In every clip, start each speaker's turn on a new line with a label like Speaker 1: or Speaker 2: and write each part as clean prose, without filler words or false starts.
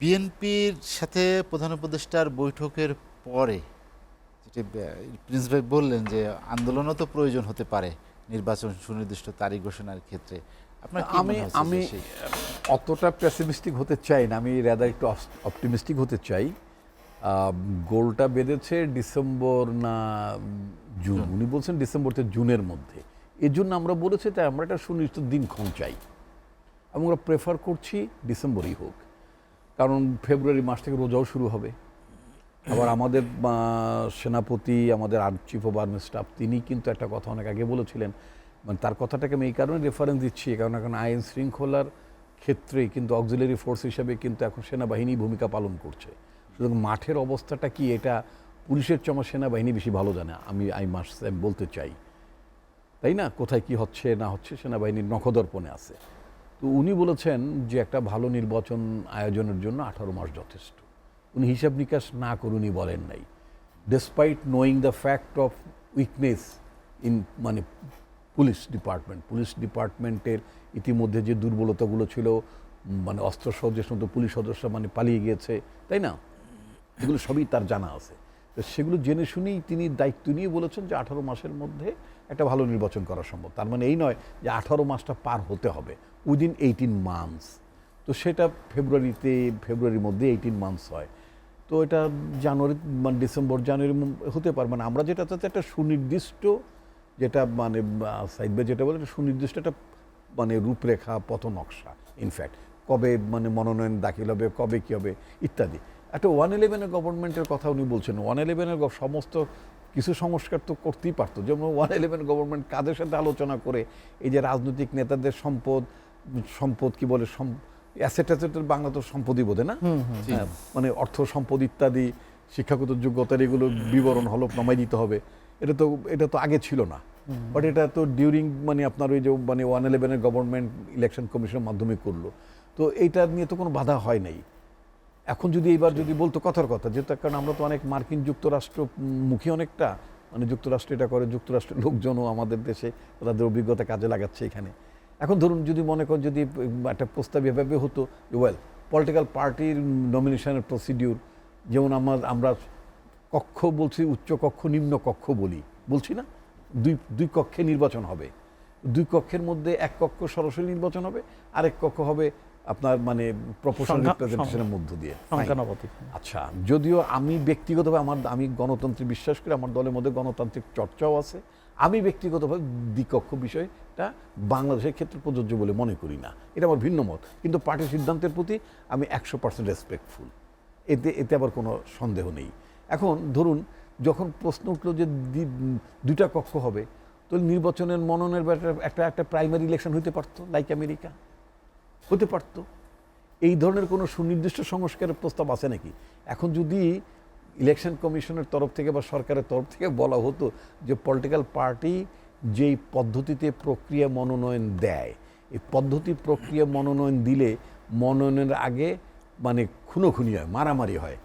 Speaker 1: বিএনপির সাথে প্রধান উপদেষ্টার বৈঠকের পরে যেটি প্রিন্স ভাই বললেন যে আন্দোলনও তো প্রয়োজন হতে পারে নির্বাচন সুনির্দিষ্ট তারিখ ঘোষণার ক্ষেত্রে। আপনার কি
Speaker 2: আমি
Speaker 1: মনে হচ্ছে
Speaker 2: আমি
Speaker 1: যে সেই
Speaker 2: অতটা পেসিমিস্টিক হতে চাই না, আমি রেদার একটু অপটিমিস্টিক হতে চাই। গোলটা বেঁধেছে ডিসেম্বর না জুন, উনি বলছেন ডিসেম্বর থেকে জুনের মধ্যে। এর জন্য আমরা বলেছি তাই আমরা একটা সুনির্দিষ্ট দিনক্ষণ চাই এবং আমরা প্রেফার করছি ডিসেম্বরই হোক, কারণ ফেব্রুয়ারি মাস থেকে রোজাও শুরু হবে। আবার আমাদের সেনাপতি, আমাদের চিফ অফ আর্মি স্টাফ, তিনি কিন্তু একটা কথা অনেক আগে বলেছিলেন, মানে তার কথাটাকে আমি এই কারণে রেফারেন্স দিচ্ছি, কারণ এখন আইন শৃঙ্খলার ক্ষেত্রে কিন্তু অক্সিলারি ফোর্স হিসাবে কিন্তু এখন সেনাবাহিনী ভূমিকা পালন করছে। সুতরাং মাঠের অবস্থাটা কি এটা পুলিশের চমা সেনাবাহিনী বেশি ভালো জানে, আমি বলতে চাই, তাই না? কোথায় কি হচ্ছে না হচ্ছে সেনাবাহিনীর নখদর্পণে আছে। তো উনি বলেছেন যে একটা ভালো নির্বাচন আয়োজনের জন্য 18 মাস যথেষ্ট। উনি হিসাব নিকাশ না করুনই বলেন নাই, despite knowing the fact of weakness in মানে পুলিশ ডিপার্টমেন্টের ইতিমধ্যে যে দুর্বলতাগুলো ছিল, মানে অস্ত্রসজ্জের মতো পুলিশ সদস্য মানে পালিয়ে গিয়েছে, তাই না? এগুলো সবই তার জানা আছে। তো সেগুলো জেনে শুনেই তিনি দায়িত্ব নিয়ে বলেছেন যে 18 মাসের মধ্যে একটা ভালো নির্বাচন করা সম্ভব। তার মানে এই নয় যে 18 মাসটা পার হতে হবে, উইদিন 18 মান্থস। তো সেটা ফেব্রুয়ারির মধ্যে 18 মান্থস হয়। তো এটা জানুয়ারি মানে ডিসেম্বর জানুয়ারি হতে পারে। মানে আমরা যেটা চাচ্ছি একটা সুনির্দিষ্ট, যেটা মানে সাইড বাই যেটা বলে সুনির্দিষ্ট একটা মানে রূপরেখা, পথ নকশা, ইনফ্যাক্ট কবে মানে মনোনয়ন দাখিল হবে, কবে কী হবে ইত্যাদি। একটা 111 গভর্নমেন্টের কথা উনি বলছেন। 111 সমস্ত কিছু সংস্কার তো করতেই পারতো, যেমন 111 গভর্নমেন্ট কাদের সাথে আলোচনা করে এই যে রাজনৈতিক নেতাদের সম্পদ কি বলে অ্যাসেটের বাংলা তো সম্পদই বোধে না, মানে অর্থ সম্পদ ইত্যাদি, শিক্ষাগত যোগ্যতার এগুলো বিবরণ হলফনামায় দিতে হবে। এটা তো আগে ছিল না, বাট এটা তো ডিউরিং মানে আপনার ওই যে মানে 111 গভর্নমেন্ট ইলেকশন কমিশনের মাধ্যমে করলো। তো এইটা নিয়ে তো কোনো বাধা হয় নাই। এখন যদি এইবার যদি বলতো কথার কথা, যেটা কারণ আমরা তো অনেক মার্কিন যুক্তরাষ্ট্র মুখী অনেকটা, মানে যুক্তরাষ্ট্র এটা করে, যুক্তরাষ্ট্রের লোকজনও আমাদের দেশে তাদের অভিজ্ঞতা কাজে লাগাচ্ছে এখানে। এখন ধরুন যদি মনে করেন যদি একটা প্রস্তাব এভাবে হতো, পলিটিক্যাল পার্টির নমিনেশনের প্রসিডিউর, যেমন আমরা কক্ষ বলছি, উচ্চ কক্ষ নিম্ন কক্ষ বলছি না, দুই কক্ষে নির্বাচন হবে। দুই কক্ষের মধ্যে এক কক্ষ সরাসরি নির্বাচন হবে, আরেক কক্ষ হবে আপনার মানে প্রপোর্শনাল রিপ্রেজেন্টেশনের মধ্য দিয়ে। আচ্ছা, যদিও আমি ব্যক্তিগতভাবে আমি গণতন্ত্রে বিশ্বাস করি, আমার দলের মধ্যে গণতান্ত্রিক চর্চাও আছে, আমি ব্যক্তিগতভাবে দ্বিকক্ষ বিষয়টা বাংলাদেশের ক্ষেত্রে প্রযোজ্য বলে মনে করি না, এটা আমার ভিন্ন মত। কিন্তু পার্টির সিদ্ধান্তের প্রতি আমি 100% রেসপেক্টফুল, এতে আবার কোনো সন্দেহ নেই। এখন ধরুন যখন প্রশ্ন উঠলো যে দুইটা কক্ষ হবে, তো নির্বাচনের মনোনয়নের একটা প্রাইমারি ইলেকশন হতে পারতো, লাইক আমেরিকা হতে পারত। এই ধরনের কোনো সুনির্দিষ্ট সংস্কারের প্রস্তাব আছে নাকি? এখন যদি ইলেকশন কমিশনের তরফ থেকে বা সরকারের তরফ থেকে বলা হতো যে পলিটিক্যাল পার্টি যেই পদ্ধতিতে প্রক্রিয়া মনোনয়ন দেয়, এই পদ্ধতি প্রক্রিয়া মনোনয়ন দিলে মনোনয়নের আগে মানে খুনোখুনি হয়, মারামারি হয়,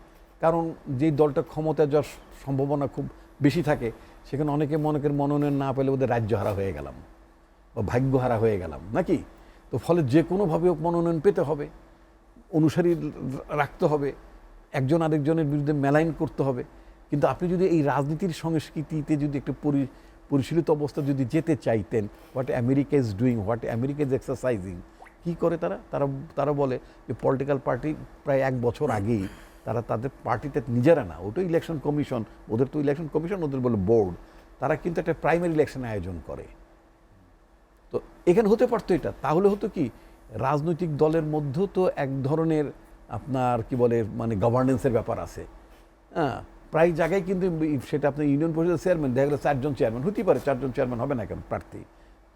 Speaker 2: কারণ যেই দলটা ক্ষমতায় যাওয়ার সম্ভাবনা খুব বেশি থাকে, সেখানে অনেকে মনে করেন মনোনয়ন না পেলে ওদের রাজ্যহারা হয়ে গেলাম বা ভাগ্যহারা হয়ে গেলাম নাকি। তো ফলে যে কোনোভাবে মনোনয়ন পেতে হবে, অনুসারী রাখতে হবে, একজন আরেকজনের বিরুদ্ধে মেলাইন করতে হবে। কিন্তু আপনি যদি এই রাজনীতির সংস্কৃতিতে যদি একটু পরিশীলিত অবস্থা যদি যেতে চাইতেন, what America is doing, what America is exercising, কী করে তারা বলে যে পলিটিক্যাল পার্টি প্রায় 1 বছর আগেই তাদের পার্টিতে নিজেরা না, ওটা ইলেকশন কমিশন, ওদের তো ইলেকশন কমিশন, ওদের বলে বোর্ড, তারা কিন্তু একটা প্রাইমারি ইলেকশন আয়োজন করে। তো এখানে হতে পারতো এটা, তাহলে হতো কি রাজনৈতিক দলের মধ্যেও তো এক ধরনের আপনার কি বলে মানে গভর্নেন্সের ব্যাপার আছে। হ্যাঁ, প্রায় জায়গায় কিন্তু সেটা আপনার ইউনিয়ন পরিষদের চেয়ারম্যান দেখা গেলো 4 জন চেয়ারম্যান হতেই পারে, 4 জন চেয়ারম্যান হবে না কেন প্রার্থী,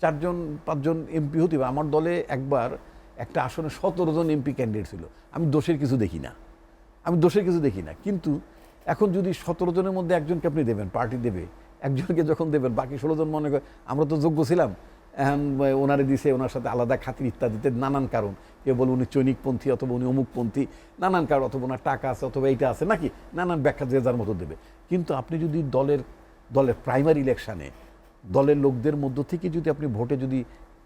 Speaker 2: 4-5 জন এমপি হতে পারে। আমার দলে একবার একটা আসনে 17 জন এমপি ক্যান্ডিডেট ছিল, আমি দোষের কিছু দেখি না, কিন্তু এখন যদি 17 জনের মধ্যে একজনকে আপনি দেবেন, পার্টি দেবে, একজনকে যখন দেবেন, বাকি 16 জন মনে করে আমরা তো যোগ্য ছিলাম, এখন ওনারে দিছে, ওনার সাথে আলাদা খাতির ইত্যাদিতে নানান কারণ, কেউ বলে উনি চৈনিকপন্থী অথবা উনি অমুকপন্থী, নানান কারণ, অথবা ওনার টাকা আছে অথবা এইটা আছে নাকি, নানান ব্যাখ্যা যে যার মতো দেবে। কিন্তু আপনি যদি দলের প্রাইমারি ইলেকশানে দলের লোকদের মধ্য থেকে যদি আপনি ভোটে যদি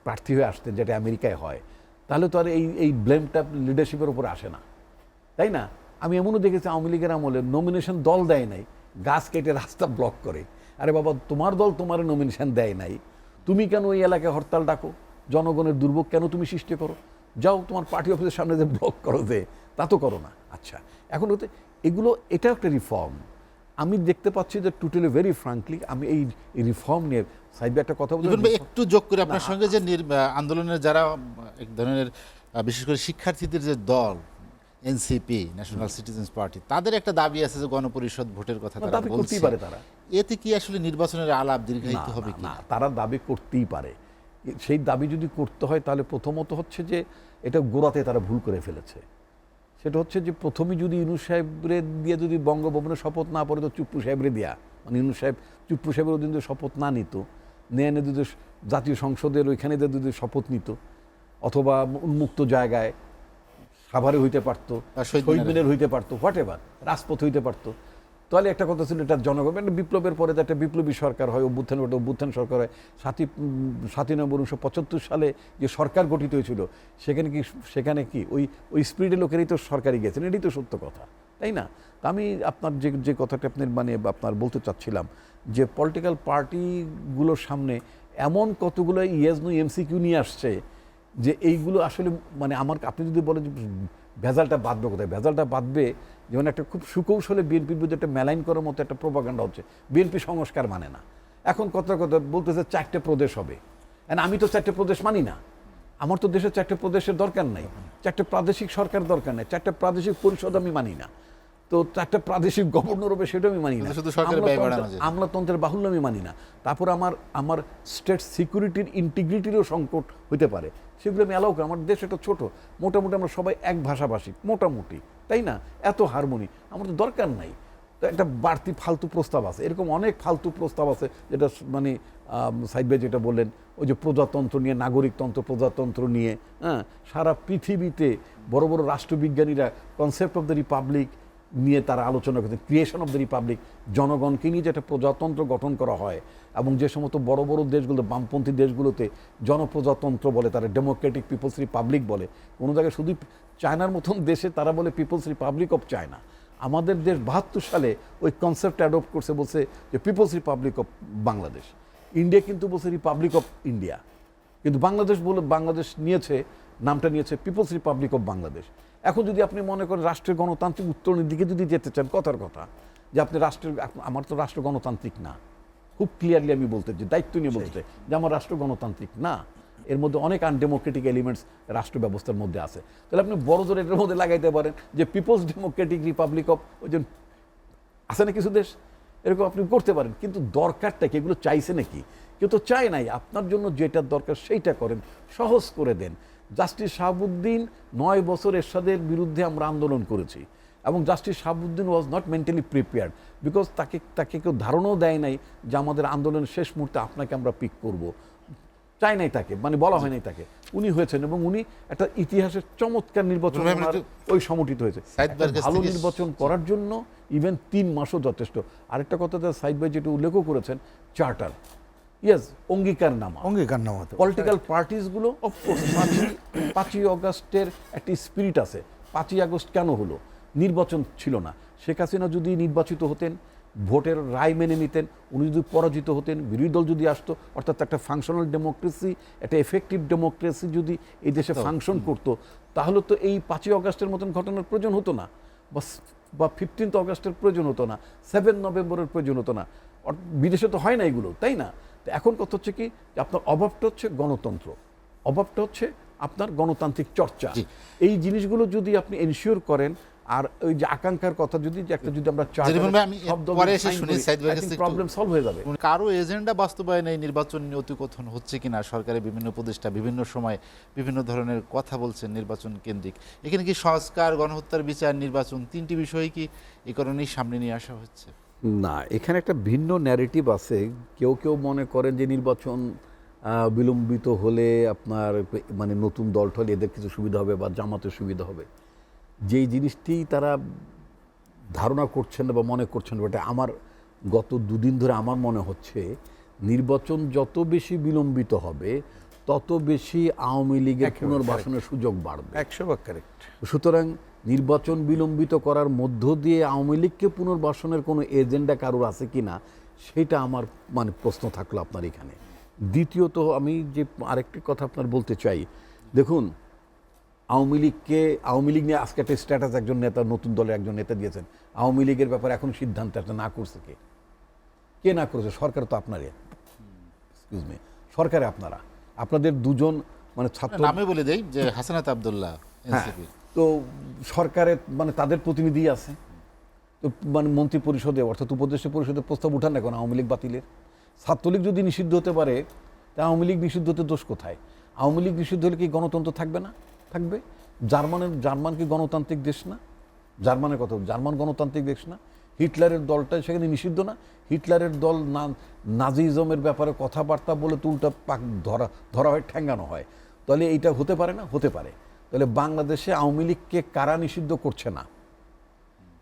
Speaker 2: প্রার্থী হয়ে আসতেন, যেটা আমেরিকায় হয়, তাহলে তো আর এই ব্লেমটা লিডারশিপের উপর আসে না। তাই না? আমি এমনও দেখেছি আওয়ামী লীগের আমলে নমিনেশন দল দেয় নাই, গাছ কেটে রাস্তা ব্লক করে। আরে বাবা, তোমার দল তোমার নমিনেশন দেয় নাই, তুমি কেন ওই এলাকায় হরতাল ডাকো? জনগণের দুর্ভোগ কেন তুমি সৃষ্টি করো? যাও তোমার পার্টি অফিসের সামনে যে ব্লক করো, যে তা তো করো না। আচ্ছা, এখন হতে এগুলো, এটা একটা রিফর্ম আমি দেখতে পাচ্ছি যে টোটালি ভেরি ফ্রাঙ্কলি আমি এই রিফর্ম নিয়ে সাইবে একটা কথা বলতে
Speaker 1: ইবন ভাই, একটু যোগ করে আপনার সঙ্গে যে আন্দোলনের যারা এক ধরনের বিশেষ করে শিক্ষার্থীদের যে দল এনসিপি, ন্যাশনাল সিটিজেন্স পার্টি, তাদের একটা দাবি আছে যে গণপরিষদ ভোটের কথা তারা
Speaker 2: দাবি
Speaker 1: বলছে।
Speaker 2: করতেই পারে তারা।
Speaker 1: এতে কি আসলে নির্বাচনের আলাপ দীর্ঘায়িত হবে কি?
Speaker 2: না, তারা দাবি করতেই পারে। সেই দাবি যদি করতে হয় তাহলে প্রথমত হচ্ছে যে এটা গোড়াতে তারা ভুল করে ফেলেছে। সেটা হচ্ছে যে প্রথমে যদি ইউনূস সাহেবরে দিয়ে যদি বঙ্গভবনে শপথ না পড়ে, তো চুপ্পু সাহেবরে দেয়া, মানে ইউনূস সাহেব চুপ্পু সাহেবের অধীন যদি শপথ না নিত, নিয়ে যদি জাতীয় সংসদের ওইখানে যদি শপথ নিত, অথবা উন্মুক্ত জায়গায় সাভারে হইতে পারতো, শহীদ মিনার হইতে পারতো, হোয়াট এভার, রাজপথ হইতে পারতো, তাহলে একটা কথা ছিল এটা জনগণ, একটা বিপ্লবের পরে একটা বিপ্লবী সরকার হয়, অভ্যুত্থান সরকার হয়। 7ই নভেম্বর 1975 সালে যে সরকার গঠিত হয়েছিল, সেখানে কি ওই স্পিরিটের লোকেরই তো সরকারই গেছেন, এটাই তো সত্য কথা, তাই না? তা আমি আপনার যে কথাটা আপনি মানে আপনার বলতে চাচ্ছিলাম যে পলিটিক্যাল পার্টিগুলোর সামনে এমন কতগুলো ইয়েস-নো এমসিকিউ নিয়ে আসছে যে এইগুলো আসলে মানে আপনি যদি বলেন যে ভেজালটা বাঁধবে কোথায়, ভেজালটা বাঁধবে যেমন একটা খুব সুকৌশলে বিএনপির বিরুদ্ধে একটা মেলাইন করার মতো একটা প্রোপাগান্ডা হচ্ছে। বিএনপি সংস্কার মানে না, এখন কথা বলতেছে 4টে প্রদেশ হবে। আমি তো 4টে প্রদেশ মানি না, আমার তো দেশের 4টে প্রদেশের দরকার নাই, 4টে প্রাদেশিক সরকার দরকার নেই, 4টে প্রাদেশিক পরিষদ আমি মানি না, তো 4টে প্রাদেশিক গভর্নর হবে সেটা আমি মানি না, আমলাতন্ত্রের বাহুল্য আমি মানি না। তারপর আমার স্টেট সিকিউরিটির ইন্টিগ্রিটিরও সংকট হইতে পারে, সেগুলো আমি অ্যালাউ করি। আমার দেশ এটা ছোট, মোটামুটি আমরা সবাই এক ভাষাভাষী মোটামুটি, তাই না? এত হারমোনি আমার তো দরকার নাই। তো একটা বাড়তি ফালতু প্রস্তাব আছে, এরকম অনেক ফালতু প্রস্তাব আছে, যেটা মানে সাইদ ভাই যেটা বললেন, ওই যে প্রজাতন্ত্র নিয়ে, নাগরিকতন্ত্র, প্রজাতন্ত্র নিয়ে, হ্যাঁ, সারা পৃথিবীতে বড় বড় রাষ্ট্রবিজ্ঞানীরা কনসেপ্ট অফ দ্য রিপাবলিক নিয়ে তারা আলোচনা করছেন, ক্রিয়েশন অফ দ্য রিপাবলিক, জনগণকে নিয়ে যে একটা প্রজাতন্ত্র গঠন করা হয়, এবং যে সমস্ত বড় বড় দেশগুলো, বামপন্থী দেশগুলোতে জনপ্রজাতন্ত্র বলে, তারা ডেমোক্রেটিক পিপলস রিপাবলিক বলে। কোনো জায়গায় শুধু চায়নার মতন দেশে তারা বলে পিপলস রিপাবলিক অফ চায়না। আমাদের দেশ 72 সালে ওই কনসেপ্ট অ্যাডপ্ট করছে, বলছে যে people's republic of Bangladesh. India কিন্তু বলছে রিপাবলিক অফ ইন্ডিয়া, কিন্তু বাংলাদেশ নিয়েছে, নামটা নিয়েছে পিপলস রিপাবলিক অফ বাংলাদেশ। এখন যদি আপনি মনে করেন রাষ্ট্রের গণতান্ত্রিক উত্তরণের দিকে যদি যেতে চান, কথার কথা যে আপনি আমার তো রাষ্ট্র গণতান্ত্রিক না, খুব ক্লিয়ারলি আমি বলতে চাই, দায়িত্ব নিয়ে বলতে চাই যে আমার রাষ্ট্র গণতান্ত্রিক না, এর মধ্যে অনেক আনডেমোক্রেটিক এলিমেন্টস রাষ্ট্র ব্যবস্থার মধ্যে আছে। তাহলে আপনি বড় জোর এটার মধ্যে লাগাইতে পারেন যে পিপলস ডেমোক্রেটিক রিপাবলিক অফ, ওই যে আছে না কিছু দেশ, এরকম আপনি করতে পারেন। কিন্তু দরকারটা কি, এগুলো চাইছে নাকি? কেউ তো চায় নাই। আপনার জন্য যেটা দরকার সেইটা করেন, সহজ করে দেন। জাস্টিস শাহাবুদ্দিন 9 বছর এরশাদের বিরুদ্ধে আমরা আন্দোলন করেছি, এবং justice Shahabuddin was not mentally prepared, because তাকে কেউ ধারণাও দেয় নাই যে আমাদের আন্দোলনের শেষ মুহূর্তে আপনাকে আমরা পিক করব, চাই নাই তাকে, মানে বলা হয় নাই তাকে। উনি হয়েছেন, এবং উনি একটা ইতিহাসের চমৎকার নির্বাচন ওই সমঠিত হয়েছে। ভালো নির্বাচন করার জন্য ইভেন 3 মাসও যথেষ্ট। আরেকটা কথা সাইদ ভাই যেটা উল্লেখ করেছেন, চার্টার, ইয়েস, অঙ্গীকারনামা। পলিটিক্যাল পার্টিসগুলো অফকোর্স 5ই অগস্টের একটা স্পিরিট আছে। 5ই আগস্ট কেন হলো? নির্বাচন ছিল না। শেখ হাসিনা যদি নির্বাচিত হতেন, ভোটের রায় মেনে নিতেন, উনি যদি পরাজিত হতেন, বিরোধী দল যদি আসতো, অর্থাৎ একটা ফাংশনাল ডেমোক্রেসি, একটা এফেক্টিভ ডেমোক্রেসি যদি এই দেশে ফাংশন করতো, তাহলে তো এই 5ই অগস্টের মতন ঘটনার প্রয়োজন হতো না, বা 15 অগস্টের প্রয়োজন হতো না, 7 নভেম্বরের প্রয়োজন হতো না। বিদেশে তো হয় না এগুলো, তাই না? তো এখন কথা হচ্ছে কি, যে আপনার অভাবটা হচ্ছে গণতন্ত্র, অভাবটা হচ্ছে আপনার গণতান্ত্রিক চর্চা। এই জিনিসগুলো যদি আপনি এনশিওর করেন, আর ওই যে আকাঙ্ক্ষার কথা যদি আমরা প্রবলেম সলভ হয়ে যাবে।
Speaker 1: কারো এজেন্ডা বাস্তবায়নে এই নির্বাচন নিয়ে অতিকথন হচ্ছে কিনা, সরকারের বিভিন্ন উপদেষ্টা বিভিন্ন সময় বিভিন্ন ধরনের কথা বলছেন নির্বাচন কেন্দ্রিক। এখানে কি সংস্কার, গণহত্যার বিচার, নির্বাচন, 3টি বিষয় কি এই কারণেই সামনে নিয়ে আসা হচ্ছে?
Speaker 2: না, এখানে একটা ভিন্ন ন্যারেটিভ আছে। কেউ মনে করেন যে নির্বাচন বিলম্বিত হলে আপনার মানে নতুন দল টল এদের কিছু সুবিধা হবে বা জামাতের সুবিধা হবে। যেই জিনিসটি তারা ধারণা করছেন বা মনে করছেন, ওটা আমার গত 2 দিন ধরে আমার মনে হচ্ছে নির্বাচন যত বেশি বিলম্বিত হবে তত বেশি আওয়ামী লীগের পুনর্বাসনের সুযোগ বাড়বে।
Speaker 3: 100% কারেক্ট।
Speaker 2: সুতরাং নির্বাচন বিলম্বিত করার মধ্য দিয়ে আওয়ামী লীগকে পুনর্বাসনের কোনো এজেন্ডা কারোর আছে কি না সেটা আমার মানে প্রশ্ন থাকলো আপনার এখানে। দ্বিতীয়ত আমি যে আরেকটি কথা আপনার বলতে চাই, দেখুন আওয়ামী লীগ নিয়ে আজকে একটা স্ট্যাটাস একজন নেতা, নতুন দলের একজন নেতা দিয়েছেন, আওয়ামী লীগের ব্যাপারে এখন সিদ্ধান্ত একটা না করছে কে না করেছে? সরকার তো আপনারই, এক্সকিউজ মি, সরকারে আপনাদের দুজন মানে ছাত্র,
Speaker 1: নামে বলে দেই যে হাসানাত আব্দুল্লাহ এনসিপি,
Speaker 2: তো সরকারে মানে তাদের প্রতিনিধি আছে, তো মানে মন্ত্রী পরিষদে অর্থাৎ উপদেষ্টা পরিষদে প্রস্তাব উঠান না কেন আওয়ামী লীগ বাতিলের? ছাত্রলীগ যদি নিষিদ্ধ হতে পারে তা আওয়ামী লীগ নিষিদ্ধ হতে দোষ কোথায়? আওয়ামী লীগ নিষিদ্ধ হলে কি গণতন্ত্র থাকবে না? থাকবে। জার্মান কি গণতান্ত্রিক দেশ না? জার্মানের কথা, জার্মান গণতান্ত্রিক দেশ না? হিটলারের দলটা সেখানে নিষিদ্ধ না? হিটলারের দল নাজিজমের ব্যাপারে কথাবার্তা বলে তো উল্টা ধরা হয়, ঠ্যাঙ্গানো হয়। তাহলে এইটা হতে পারে না? হতে পারে। তাহলে বাংলাদেশে আওয়ামী লীগকে কারা নিষিদ্ধ করছে না,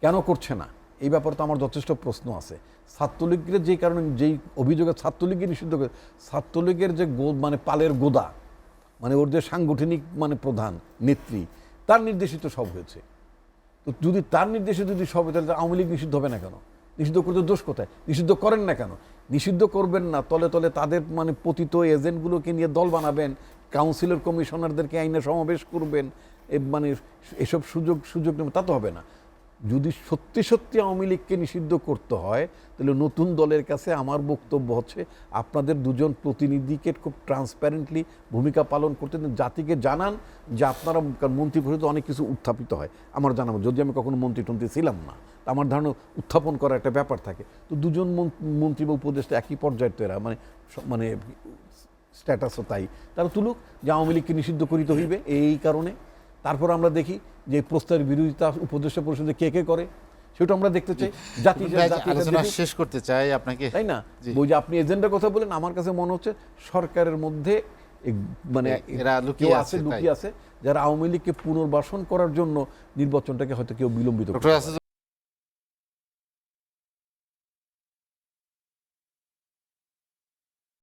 Speaker 2: কেন করছে না, এই ব্যাপারে তো আমার যথেষ্ট প্রশ্ন আছে। ছাত্রলীগের যে কারণে যেই অভিযোগে ছাত্রলীগকে নিষিদ্ধ করে, ছাত্রলীগের যে মানে পালের গোদা, মানে ওর যে সাংগঠনিক মানে প্রধান নেত্রী, তার নির্দেশিত সব হয়েছে। তো যদি তার নির্দেশে যদি সব হয় তাহলে আওয়ামী লীগ নিষিদ্ধ হবে না কেন? নিষিদ্ধ করতে দোষ কোথায়? নিষিদ্ধ করেন না কেন? নিষিদ্ধ করবেন না, তলে তলে তাদের মানে পতিত এজেন্টগুলোকে নিয়ে দল বানাবেন, কাউন্সিলর কমিশনারদেরকে আইনে সমাবেশ করবেন, মানে এসব সুযোগ নেবেন, তা তো হবে না। যদি সত্যি সত্যি আওয়ামী লীগকে নিষিদ্ধ করতে হয় তাহলে নতুন দলের কাছে আমার বক্তব্য হচ্ছে আপনাদের দুজন প্রতিনিধিকে খুব ট্রান্সপারেন্টলি ভূমিকা পালন করতে দিন, জাতিকে জানান যে আপনারা, কারণ মন্ত্রী পরিষদে অনেক কিছু উত্থাপিত হয়, আমার জানাবো, যদি আমি কখনো মন্ত্রী ছিলাম না, আমার ধারণা উত্থাপন করার একটা ব্যাপার থাকে। তো দুজন মন্ত্রী বা উপদেষ্টা একই পর্যায়ের তো এরা, মানে স্ট্যাটাসও তাই, তারা তুলুক যে আওয়ামী লীগকে নিষিদ্ধ করিতে হইবে এই কারণে। তারপর আমরা দেখি যে প্রস্তাবের বিরোধিতা উপদেষ্টা পরিষদে কে করে, সেটা আমরা দেখতে চাই।
Speaker 1: আলোচনা শেষ করতে চাই আপনাকে,
Speaker 2: তাই না? ওই যে আপনি এজেন্ডার কথা বলেন, আমার কাছে মনে হচ্ছে সরকারের মধ্যে মানে
Speaker 1: এরা লুকিয়ে
Speaker 2: আছে যারা আওয়ামী লীগকে পুনর্বাসন করার জন্য নির্বাচনটাকে হয়তো কেউ বিলম্বিত করে।